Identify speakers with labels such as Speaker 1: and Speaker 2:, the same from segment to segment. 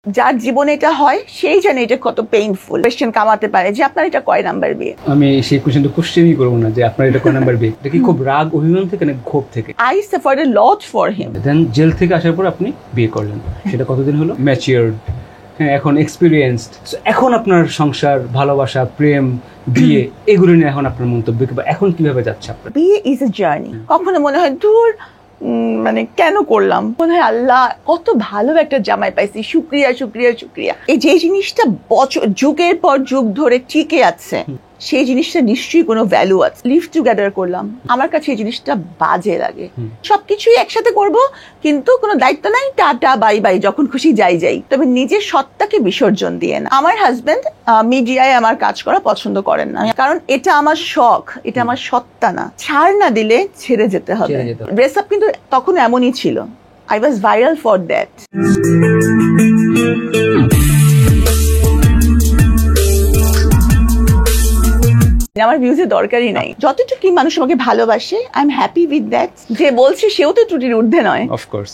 Speaker 1: যার জীবনে এটা হয় সেই জানে এটা কত পেইনফুল। কোয়েশ্চেন কামাতে পারে যে আপনার এটা কয় নাম্বার বিয়ে।
Speaker 2: আমি সেই কোশ্চেনটা কোশ্চেনই করবো না যে আপনার এটা কয় নাম্বার বিয়ে। এটা কি খুব রাগ অভিমান থেকে না ক্ষোভ থেকে?
Speaker 1: I suffered a lot for him.
Speaker 2: Then জেল থেকে আসার পর আপনি বিয়ে করলেন, সেটা কতদিন হলো? ম্যাচিউরড, হ্যাঁ, এখন এক্সপিরিয়েন্সড। এখন আপনার সংসার, ভালোবাসা, প্রেম, বিয়ে এগুলো নিয়ে এখন আপনার মন্তব্য বা এখন কিভাবে যাচ্ছে আপনার?
Speaker 1: বিয়ে ইজ এ জার্নি। কখনো মনে হয় দূর মানে কেন করলাম, মনে হয় আল্লাহ কত ভালো একটা জামাই পাইছি, শুক্রিয়া শুক্রিয়া শুক্রিয়া। এই যে জিনিসটা বছর যুগের পর যুগ ধরে টিকে আছে, সেই জিনিসটা নিশ্চয়ই কোনো ভ্যালু আছে। লিভ টুগেদার করলাম, আমার কাছে এই জিনিসটা বাজে লাগে। সবকিছুই একসাথে করব কিন্তু কোনো দায়িত্ব নাই, টাটা বাই বাই, যখন খুশি যাই যাই, তবে নিজের সত্তাকে বিসর্জন দিয়ে না। আমার হাজবেন্ড মিডিয়ায় আমার কাজ করা পছন্দ করেন না, কারণ এটা আমার শখ, এটা আমার সত্তা না। ছাড় না দিলে ছেড়ে যেতে হবে। ড্রেস আপ কিন্তু তখন এমনই ছিল, I was viral for that. আমার ভিউজের দরকারই নাই, যতটুকু মানুষ আমাকে ভালোবাসে I am happy with that. যে বলছে সেও তো ত্রুটির ঊর্ধ্বে নয়।
Speaker 2: অফকোর্স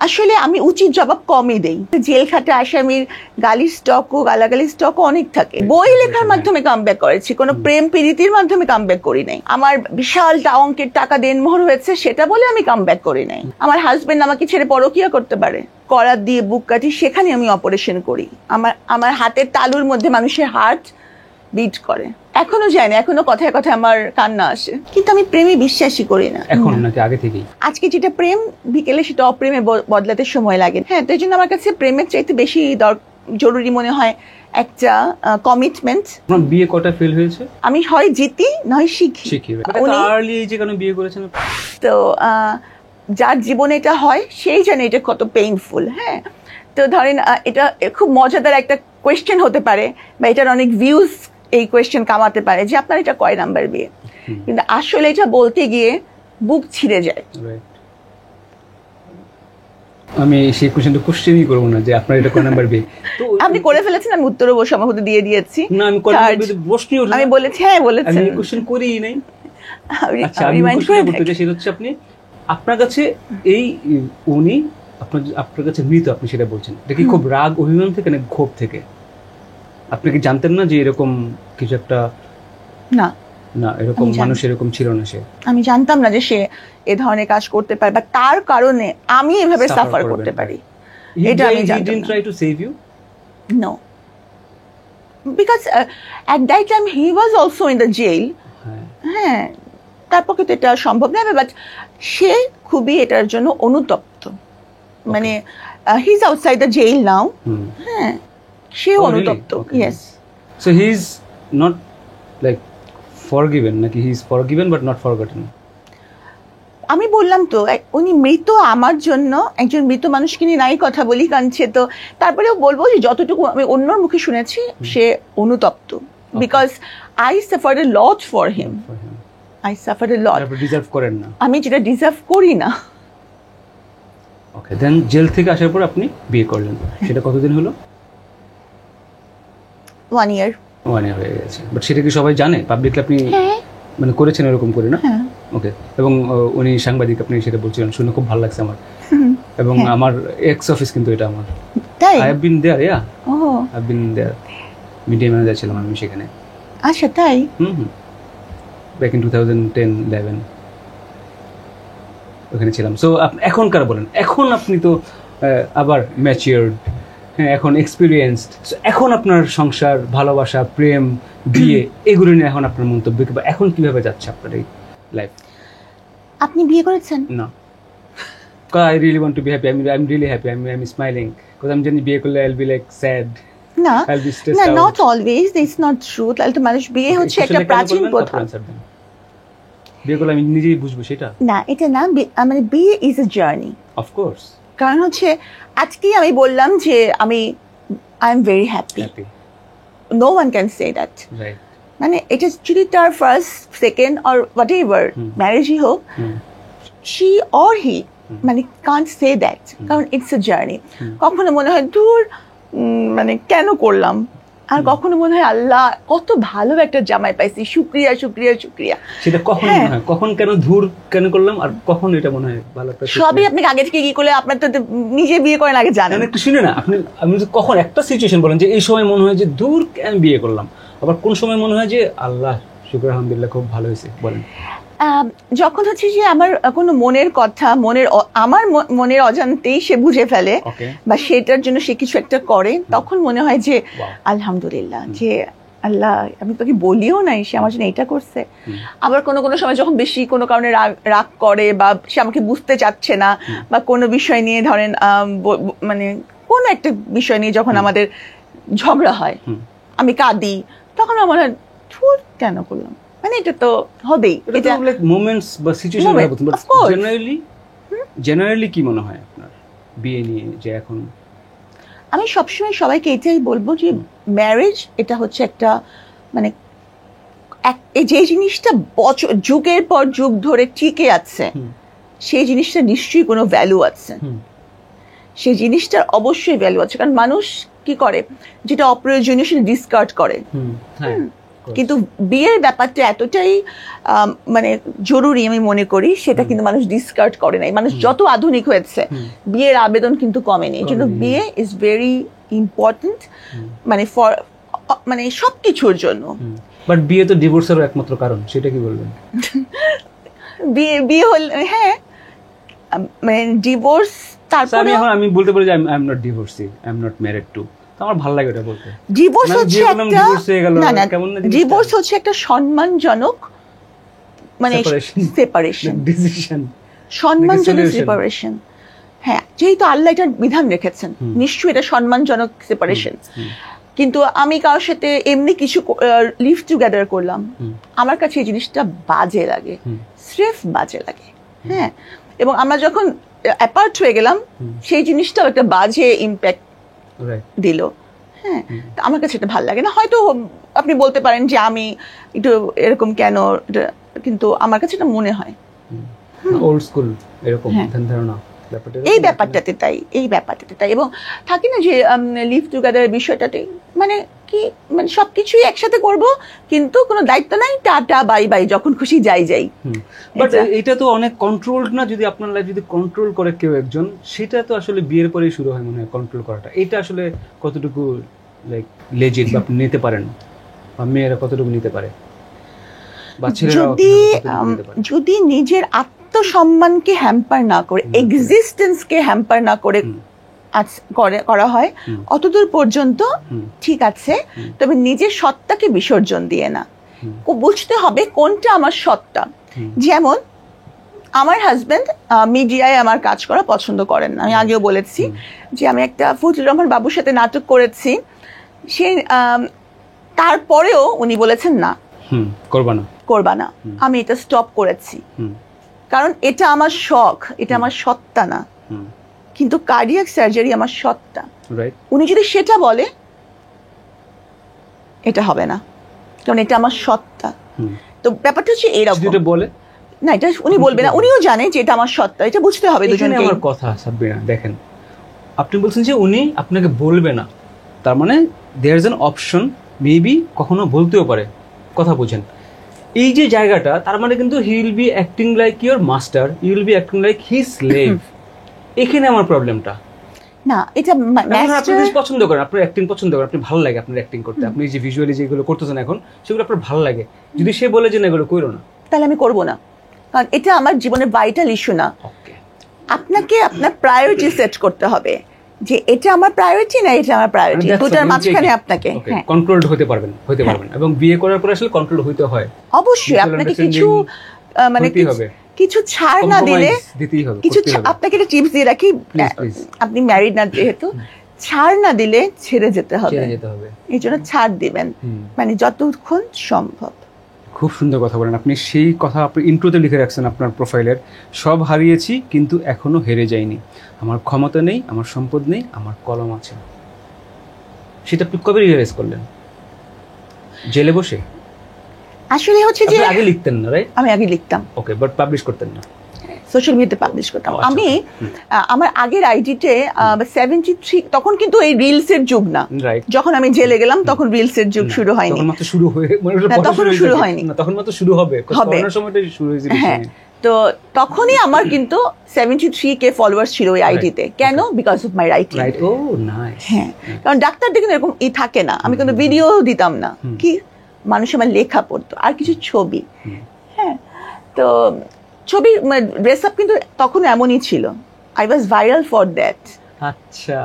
Speaker 1: আসলে আমি উচিত জবাব কমই দেই। জেল খাটা আসামির গালির স্টকও, গালাগালির স্টকও অনেক থাকে। বই লেখার মাধ্যমে কামব্যাক করেছি, কোনো প্রেম প্রীতির মাধ্যমে কামব্যাক করি নাই। আমার বিশাল অঙ্কের টাকা দেনমোহর হয়েছে সেটা বলে আমি কামব্যাক করি নাই। আমার হাজবেন্ড আমাকে ছেড়ে পরকিয়া করতে পারে, করার দিয়ে বুক কাটি, সেখানে আমি অপারেশন করি। আমার হাতের তালুর মধ্যে মানুষের হার্ট বিট করে, এখনো যায় না, এখনো কথায় কথায় আমার কান্না আসে। কিন্তু আমি প্রেমে বিশ্বাসই করি না
Speaker 2: এখন, নাকি আগে থেকেই? আজকে
Speaker 1: যেটা প্রেম, বিকেলে সেটা অপ্রেমে বদলাতে সময় লাগে। হ্যাঁ, তো এই জন্য আমার কাছে প্রেমের চাইতে বেশি জরুরি মনে হয় একটা কমিটমেন্ট।
Speaker 2: আপনার বিয়ে কটা ফেল হয়েছে?
Speaker 1: আমি হয় জিতি নয় শিখি।
Speaker 2: আর্লি এজে কেন বিয়ে করেছেন?
Speaker 1: তো যার জীবনে এটা হয় সেই জানে এটা কত পেইনফুল। হ্যাঁ, তো ধরেন এটা খুব মজাদার একটা কোয়েশ্চেন হতে পারে, বা এটার অনেক ভিউজ এই কোয়েশ্চেন কামাতে পারে যে আপনার এটা কয় নাম্বার বিয়ে। কিন্তু আসলে এটা বলতে গিয়ে বুক ছিঁড়ে যায়।
Speaker 2: আমি সেই কোশ্চেনটা কোশ্চেনই করব না যে আপনার এটা কয় নাম্বার বিয়ে। তো
Speaker 1: আপনি করে ফেলেছেন, আমি উত্তরও সম্ভবত দিয়ে দিয়েছি।
Speaker 2: না, আমি প্রশ্নই উঠল,
Speaker 1: আমি বলেছি হ্যাঁ বলেছেন।
Speaker 2: আমি কোশ্চেন করিই নাই। আচ্ছা, আমি কোশ্চেন করতে চাই, সেটা হচ্ছে আপনি আপনার কাছে এই উনি আপনার কাছে মৃত, আপনি সেটা বলছেন, এটা কি খুব রাগ অভিমান থেকে না ক্ষোভ থেকে? আপনি কি জানতেন না যে এরকম কিছু একটা?
Speaker 1: না
Speaker 2: না, এরকম মানুষ এরকম ছিল না। সে,
Speaker 1: আমি জানতাম না যে সে এ ধরনের কাজ করতে পারে বা তার কারণে আমি এভাবে সাফার করতে পারি। এটা আমি জানতাম না।
Speaker 2: Try to save you?
Speaker 1: No, because at that time he was also in the jail. হ্যাঁ, তার পক্ষে তো এটা সম্ভব না, বাট সে খুবই এটার জন্য অনুতপ্ত। মানে he is outside the jail now. হ্যাঁ, সে অনুতপ্ত। Yes.
Speaker 2: So he is not like forgiven, নাকি he is forgiven but not forgotten?
Speaker 1: আমি বললাম তো, উনি মৃত আমার জন্য। একজন মৃত মানুষকে নিয়ে নাই কথা বলি, কাঁদছে, তো তারপরেও বলবো যে যতটুকু আমি অন্যর মুখে শুনেছি সে অনুতপ্ত। Because I suffered A lot for him, I suffered A lot.
Speaker 2: Deserve করেন না? আমি
Speaker 1: যেটা ডিজার্ভ করি না।
Speaker 2: ওকে, দেন জেল থেকে আসার পর আপনি বিয়ে করলেন, সেটা কতদিন হলো?
Speaker 1: 1 year।
Speaker 2: 1 year হয়ে গেছে। বাট সেটা কি সবাই জানে পাবলিকলি আপনি মানে করেছেন এরকম করে? না, ওকে। এবং উনি সাংবাদিক, আপনি সেটা বলছিলেন, শুনে খুব ভালো লাগছে আমার। এবং আমার এক্স অফিস কিন্তু এটা আমার।
Speaker 1: তাই?
Speaker 2: I have been there, I have been there. Media manager ছিলাম আমি সেখানে।
Speaker 1: আচ্ছা, তাই?
Speaker 2: ব্যাক ইন 2010-11 ওখানে ছিলাম। সো এখনকার বলেন, এখন আপনি তো আবার ম্যাচিউরড, হ্যাঁ, এখন এক্সপিরিয়েন্সড। এখন আপনার সংসার, ভালোবাসা, প্রেম, বিয়ে এগুলো নিয়ে এখন আপনার মন্তব্য বা এখন কিভাবে যাচ্ছে আপনার এই লাইফ?
Speaker 1: আপনি বিয়ে করেছেন?
Speaker 2: না, I really want to be happy. I'm really happy. I'm smiling because I'm জানি বিয়ে করলে I'll be like sad.
Speaker 1: না,
Speaker 2: I'll be stressed
Speaker 1: না,
Speaker 2: out.
Speaker 1: not always. It's not true. তাহলে তো মানুষ, বিয়ে হচ্ছে একটা প্রাচীন প্রথা।
Speaker 2: বিয়ে করলে আমি নিজেই বুঝবো সেটা?
Speaker 1: না, এটা না, মানে বিয়ে is a journey.
Speaker 2: Of course.
Speaker 1: কারণ হচ্ছে আজকেই আমি বললাম যে I am very happy. No one can say that.
Speaker 2: Right. মানে
Speaker 1: এটা যদি তার first, second or whatever ম্যারেজই হোক, শি অর হি মানে কান্ট সে দ্যাট, কারণ ইটস এ জার্নি। কখনো মনে হয় দূর মানে কেন করলাম, আর কখনো মনে হয় আল্লাহ কত ভালো একটা জামাই পাইছি, শুক্রিয়া শুক্রিয়া শুক্রিয়া।
Speaker 2: সেটা কখন মনে হয়, কখন কেন ধুর কেন করলাম, আর কখন এটা মনে হয় ভালো একটা?
Speaker 1: সবই আপনি আগে থেকে কি করলে, আপনার তো নিজে বিয়ে করেন আগে জানেন।
Speaker 2: একটু শুনে না, আপনি কখন একটা সিচুয়েশন বলেন যে এই সময় মনে হয় যে দূর কেন বিয়ে করলাম, আবার কোন সময় মনে হয় যে আল্লাহ শুকর আলহামদুলিল্লাহ খুব ভালো হয়েছে, বলেন।
Speaker 1: যখন হচ্ছে যে আমার কোনো মনের কথা আমার মনের অজান্তেই সে বুঝে ফেলে বা সেটার জন্য সে কিছু একটা করে, তখন মনে হয় যে আলহামদুলিল্লাহ, যে আল্লাহ আমি তোকে বলিও নাই, সে আমার জন্য এটা করছে। আবার কোনো কোনো সময় যখন বেশি কোনো কারণে রাগ করে বা সে আমাকে বুঝতে চাচ্ছে না, বা কোনো বিষয় নিয়ে ধরেন মানে কোনো একটা বিষয় নিয়ে যখন আমাদের ঝগড়া হয়, আমি কাঁদি, তখন আমার মনে হয় কেন করলাম, মানে এটা তো হবেই।
Speaker 2: এটা লাইক মোমেন্টস বা সিচুয়েশন, জেনারেলি কি মনে হয় আপনার বিয়ে নিয়ে? যে এখন
Speaker 1: আমি সবসময় সবাইকে এটাই বলবো যে ম্যারেজ এটা হচ্ছে একটা মানে যে জিনিসটা যুগের পর যুগ ধরে টিকে আছে, সেই জিনিসটা নিশ্চয়ই কোনো ভ্যালু আছে, সেই জিনিসটার অবশ্যই ভ্যালু আছে। কারণ মানুষ কি করে, যেটা অপ্রয়োজনীয় সেটা ডিসকার্ড করে, কিন্তু বিয়ের ব্যাপারটা এতটাই মানে জরুরি আমি মনে করি, সেটা কিন্তু মানুষ ডিসকার্ড করে নাই। মানুষ যত আধুনিক হয়েছে, বিয়ের আবেদন কিন্তু কমেনি। এই জন্য বিয়ে ইজ ভেরি ইম্পর্টেন্ট, মানে ফর মানে সবকিছুর জন্য।
Speaker 2: বাট বিয়ে তো ডিভোর্সের একমাত্র কারণ, সেটা কি বলবেন?
Speaker 1: বিয়ে হল, হ্যাঁ, মানে ডিভোর্স, তারপরে
Speaker 2: আমি বলতে পারি যে I am not divorcee, I am not married to, আমার ভালো লাগে এটা বলতে।
Speaker 1: ডিভোর্স হচ্ছে ডিভোর্স হচ্ছে একটা সম্মানজনক মানে সেপারেশন,
Speaker 2: ডিসিশন,
Speaker 1: সম্মানজনক সেপারেশন। হ্যাঁ, যেহেতু আল্লাহ এটা বিধান রেখেছেন, নিশ্চয়ই এটা সম্মানজনক সেপারেশন। কিন্তু আমি কারোর সাথে এমনি কিছু লিভ টুগেদার করলাম, আমার কাছে এই জিনিসটা বাজে লাগে, স্রেফ বাজে লাগে। হ্যাঁ, এবং আমরা যখন অ্যাপার্ট হয়ে গেলাম, সেই জিনিসটাও একটা বাজে ইম্প্যাক্ট দিল। হ্যাঁ, আমার কাছে এটা ভালো লাগে না। হয়তো আপনি বলতে পারেন যে আমি একটু এরকম কেন, কিন্তু আমার কাছে এটা মনে হয়
Speaker 2: ওল্ড স্কুল এরকম ধারণা
Speaker 1: এই ব্যাপারটাতে তাই, এই ব্যাপারটাতে তাই। এবং থাকি না যে লিভ টুগেদারের বিষয়টাতে মানে কি, মানে সবকিছুই একসাথে করব, কিন্তু কোনো দায়িত্ব নাই, টাটা বাই বাই, যখন খুশি যাই যাই।
Speaker 2: বাট এটা তো অনেক কন্ট্রোলড না? যদি আপনার লাইফ যদি কন্ট্রোল করে কেউ একজন, সেটা তো আসলে বিয়ের পরেই শুরু হয় মনে হয় কন্ট্রোল করাটা। এটা আসলে কতটুকু লাইক লেজিট বা আপনি নিতে পারেন, বা মেয়েরা কতটুকু নিতে পারে, বা ছেলেরা
Speaker 1: যদি নিজের আত্মসম্মানকে হ্যাম্পার না করে, এক্সিস্টেন্সকে হ্যাম্পার না করে করা হয়, অতদূর পর্যন্ত ঠিক আছে। তবে নিজের সত্তাকে বিসর্জন দিয়ে না, বুঝতে হবে কোনটা আমার সত্তা। যেমন আমার হাজবেন্ড মিডিয়ায় আমার কাজ করা পছন্দ করেন না, আমি আগেও বলেছি যে আমি একটা ফজলুর রহমান বাবুর সাথে নাটক করেছি, সে তারপরেও উনি বলেছেন না, করবা না। আমি এটা স্টপ করেছি, কারণ এটা আমার শখ, এটা আমার সত্তা না। কিন্তু কার্ডিয়াক সার্জারি আমার সত্তা। উনি যদি সেটা বলে, এটা হবে না, কারণ এটা আমার সত্তা। তো ব্যাপারটা হচ্ছে এরকম, বলে না, এটা উনি বলবে না, উনিও জানে যে এটা আমার সত্তা, এটা বুঝতে হবে দুজনকে।
Speaker 2: আমার কথা সাব্বিনা, দেখেন আপনি বলছেন যে উনি আপনাকে বলবে না, তার মানে there is an option, maybe কখনো বলতেও পারে, কথা বুঝেন। এই যে জায়গাটা, তার মানে কিন্তু he will be acting like your master, you will be acting like his slave. এখানে আমার প্রবলেমটা
Speaker 1: না, এটা
Speaker 2: আপনি পছন্দ করেন, আপনার অ্যাক্টিং পছন্দ করেন, আপনি ভালো লাগে আপনার অ্যাক্টিং করতে, আপনি যে ভিজুয়ালি যেগুলো করতেছেন এখন, সেগুলো আপনার ভালো লাগে। যদি সে বলে যে না এগুলো করো না,
Speaker 1: তাহলে আমি করবো না, কারণ এটা আমার জীবনের ভাইটাল ইস্যু না। আপনাকে আপনার প্রায়োরিটি সেট করতে হবে, যে এটা আমার প্রায়োরিটি না এটা আমার প্রায়োরিটি, দুটার মাঝখানে আপনাকে
Speaker 2: কন্ট্রোলড হতে পারবেন এবং বিয়ে করার পর আসলে কন্ট্রোল হতে হয়
Speaker 1: অবশ্যই। আপনাকে কিছু মানে কিছু ছাড় না দিলে, কিছু আপনাকে একটা টিপস দিয়ে রাখি, আপনি ম্যারিড না যেহেতু, ছাড় না দিলে ছেড়ে যেতে হবে, এই জন্য ছাড় দিবেন, মানে যতক্ষণ সম্ভব।
Speaker 2: খুব সুন্দর কথা বলেন আপনি, সেই কথা আপনি ইন্ট্রোতে লিখে রাখছেন আপনার প্রোফাইলের, সব হারিয়েছি কিন্তু এখনো হেরে যাইনি, আমার ক্ষমতা নেই, আমার সম্পদ নেই, আমার কলম আছে। সেটা আপনি কবে রিয়েলাইজ করলেন? জেলে বসে?
Speaker 1: আসলে হচ্ছে যে
Speaker 2: আগে লিখতেন না, রাইট?
Speaker 1: আমি আগে লিখতাম,
Speaker 2: ওকে, বাট পাবলিশ করতেন না।
Speaker 1: সোশ্যাল মিডিয়াতে পাবলিশ করতাম।
Speaker 2: আচ্ছা।
Speaker 1: আমি আমার আগের আইডিতে 73, তখন কিন্তু এই রিলস এর যুগ না।
Speaker 2: রাইট।
Speaker 1: যখন আমি জেলে গেলাম তখন রিলস এর যুগ শুরু হয়নি,
Speaker 2: তখন মাত্র শুরু হয়ে
Speaker 1: তখন শুরু হয়নি,
Speaker 2: তখন মাত্র শুরু হবে, করোনার সময়টাই শুরু হয়েছিল।
Speaker 1: হ্যাঁ, তো তখনই আমার কিন্তু 73K ফলোয়ার্স ছিল ওই আইডিতে। কেন? Because of my writing.
Speaker 2: Right, oh nice.
Speaker 1: হ্যাঁ, কারণ ডাক্তারদের কিন্তু এরকম থাকে না, আমি কোনো ভিডিও দিতাম না, কি মানুষ আমার লেখা পড়তো আর কিছু ছবি। হ্যাঁ, তো ছবি ড্রেস আপ কিন্তু তখন এমনই ছিল। I was viral for that.
Speaker 2: আচ্ছা।